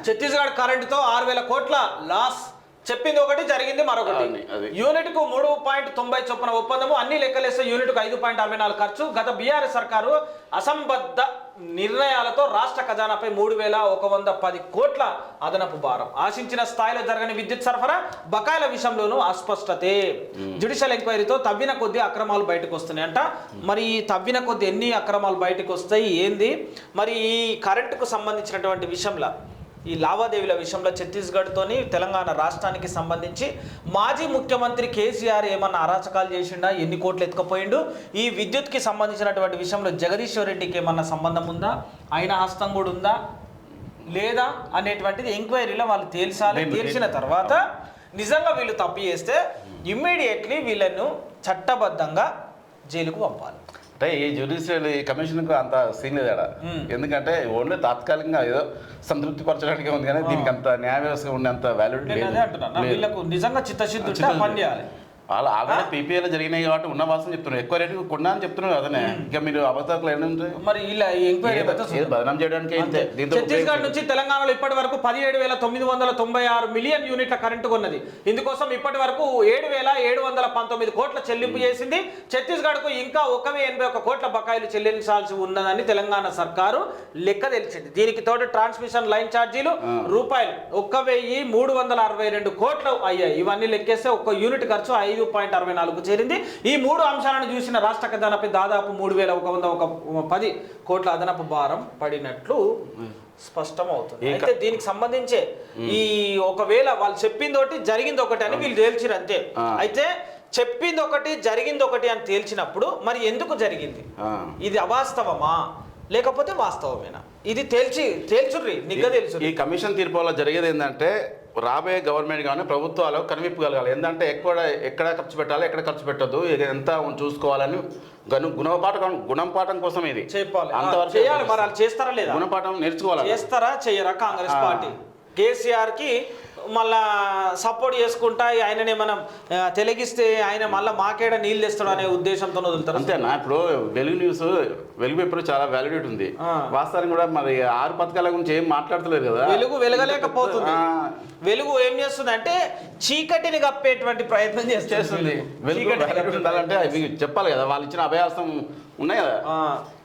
ఛత్తీస్గఢ్ కరెంటుతో 6,000 కోట్ల లాస్. చెప్పింది ఒకటి, జరిగింది మరొకటి. యూనిట్ కు 3.90 చొప్పున ఒప్పందము, అన్ని లెక్కలేస్తే యూనిట్ కు 5.64 ఖర్చు. గత బీఆర్ఎస్ సర్కారు అసంబద్ధ నిర్ణయాలతో రాష్ట్ర ఖజానాపై 3,110 కోట్ల అదనపు భారం. ఆశించిన స్థాయిలో జరగని విద్యుత్ సరఫరా, బకాయిల విషయంలోనూ అస్పష్టతే. జ్యుడిషియల్ ఎంక్వైరీతో తవ్విన కొద్ది అక్రమాలు బయటకు వస్తున్నాయంట. మరి ఈ తవ్విన కొద్ది ఎన్ని అక్రమాలు బయటకు వస్తాయి ఏంది? మరి ఈ కరెంటుకు సంబంధించినటువంటి విషయంలో, ఈ లావాదేవీల విషయంలో ఛత్తీస్గఢ్తోని తెలంగాణ రాష్ట్రానికి సంబంధించి మాజీ ముఖ్యమంత్రి కేసీఆర్ ఏమన్నా అరాచకాలు చేసిండా? ఎన్ని కోట్లు ఎత్తుకపోయిండు? ఈ విద్యుత్కి సంబంధించినటువంటి విషయంలో జగదీశ్వర్ రెడ్డికి ఏమన్నా సంబంధం ఉందా? ఆయన హస్తం కూడా ఉందా లేదా అనేటువంటిది ఎంక్వైరీలో వాళ్ళు తేల్చాలి. తేల్చిన తర్వాత నిజంగా వీళ్ళు తప్పు చేస్తే ఇమ్మీడియట్లీ వీళ్ళను చట్టబద్ధంగా జైలుకు పంపాలి. అంటే ఈ జ్యుడిషియల్ కమిషన్కు అంత సీన్ లేదు. ఎందుకంటే ఓన్లీ తాత్కాలికంగా ఏదో సంతృప్తి పరచడానికి ఉంది, కానీ దీనికి అంత న్యాయ వ్యవస్థ ఉండేంత వాల్యూ లేదు. వీళ్ళకు నిజంగా చిత్తశుద్ధి ఉంటే పని చేయాలి. వాళ్ళు ఆల్రెడీ పీపీఏలో జరిగినాయి కాబట్టి ఉన్న వాసన చెప్తున్నారు, ఎక్కువ రేటు కొన్నా అని చెప్తున్నారు అదనే. ఇంకా మీరు అవతారాలు ఏంటంటే మరి ఇలా ఎంక్వైరీ బదనాం చేయడానికి ఛత్తీస్గఢ్ నుంచి తెలంగాణలో ఇప్పటి వరకు 17,996 మిలియన్ యూనిట్ల కరెంటు కొన్నది. ఇందుకోసం ఇప్పటి వరకు 7,719 కోట్ల చెల్లింపు చేసింది. ఛత్తీస్గఢ్కు ఇంకా 1,081 కోట్ల బకాయిలు చెల్లించాల్సి ఉన్నదని తెలంగాణ సర్కారు లెక్క తెలిసింది. దీనికి తోడు ట్రాన్స్మిషన్ లైన్ ఛార్జీలు రూపాయలు 1,362 కోట్లు అయ్యాయి. ఇవన్నీ లెక్కేస్తే ఒక్క యూనిట్ ఖర్చు 5.64 చేరింది. ఈ మూడు అంశాలను చూసిన రాష్ట్ర ఖజానాపై దాదాపు 3,110 కోట్ల అదనపు భారం పడినట్లు స్పష్టమవుతుంది. అయితే దీనికి సంబంధించే ఈ ఒకవేళ వాళ్ళు చెప్పింది ఒకటి జరిగింది ఒకటి అని వీళ్ళు తేల్చిరు అంతే. అయితే చెప్పింది ఒకటి జరిగింది ఒకటి అని తేల్చినప్పుడు మరి ఎందుకు జరిగింది? ఇది అవాస్తవమా లేకపోతే వాస్తవమేనా? ఇది తేల్చుర్రి నిగ్గా తెలుసు. ఈ కమిషన్ తీర్పు వల్ల జరిగేది ఏంటంటే రాబోయే గవర్నమెంట్ కానీ ప్రభుత్వాలు కనివిప్పు కలగాలి. ఏంటంటే ఎక్కడ ఖర్చు పెట్టాలి, ఎక్కడ ఖర్చు పెట్టద్దు, ఎంత చూసుకోవాలని గుణపాఠం కోసం ఇది చెప్పాలి. అంతవరకు చేయాలి. మరి వాళ్ళు చేస్తారా లేదా? గుణపాఠం నేర్చుకోవాలి. చేస్తారా చేయరా? కాంగ్రెస్ పార్టీ కేసీఆర్ కి మళ్ళా సపోర్ట్ చేసుకుంటా ఆయననే మనం తెలిగిస్తే ఆయన మళ్ళీ మాకేడ నీళ్ళు తెస్తాడు అనే ఉద్దేశంతో వదులుతారు అంతేనా? ఇప్పుడు వెలుగు పేపర్ చాలా వ్యాలిడిటీ ఉంది. వాస్తవానికి కూడా మరి 6 పథకాల గురించి ఏం మాట్లాడతలేదు కదా. వెలుగు వెలగలేకపోతుంది. వెలుగు ఏం చేస్తుంది అంటే చీకటిని కప్పేటువంటి ప్రయత్నం చేస్తుంది. వెలుగు ఉండాలంటే అవి చెప్పాలి కదా. వాళ్ళు ఇచ్చిన అభయాసం ఉన్నాయి కదా.